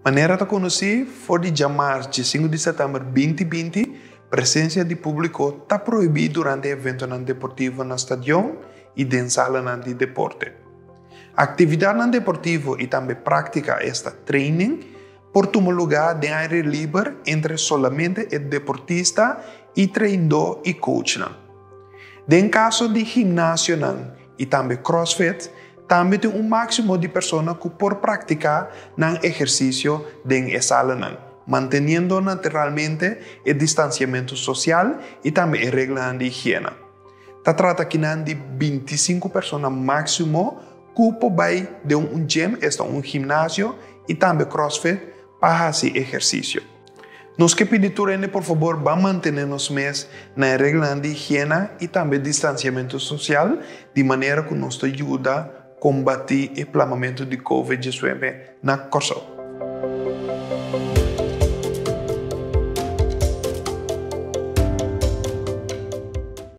Maneira de conhecer foi de chamar de 5 de setembro de 2020, presença de público está proibida durante evento deportivo no estádio e na sala de deporte. Atividade deportiva e também prática esta training por tomar lugar de aire livre entre solamente o deportista e treinador e coach. Em caso de ginásio e também crossfit, também tem máximo de pessoas que por praticar exercício em sala, manteniendo naturalmente o distanciamento social e também a regra de higiene. Se trata de 25 pessoas máximo que vai de gym, ginásio e também crossfit para fazer exercício. Nos que pedimos, por favor, vamos manter-nos na regra de higiene e também distanciamento social, de maneira que nos ajuda a combater o inflamamento de COVID-19 na corso.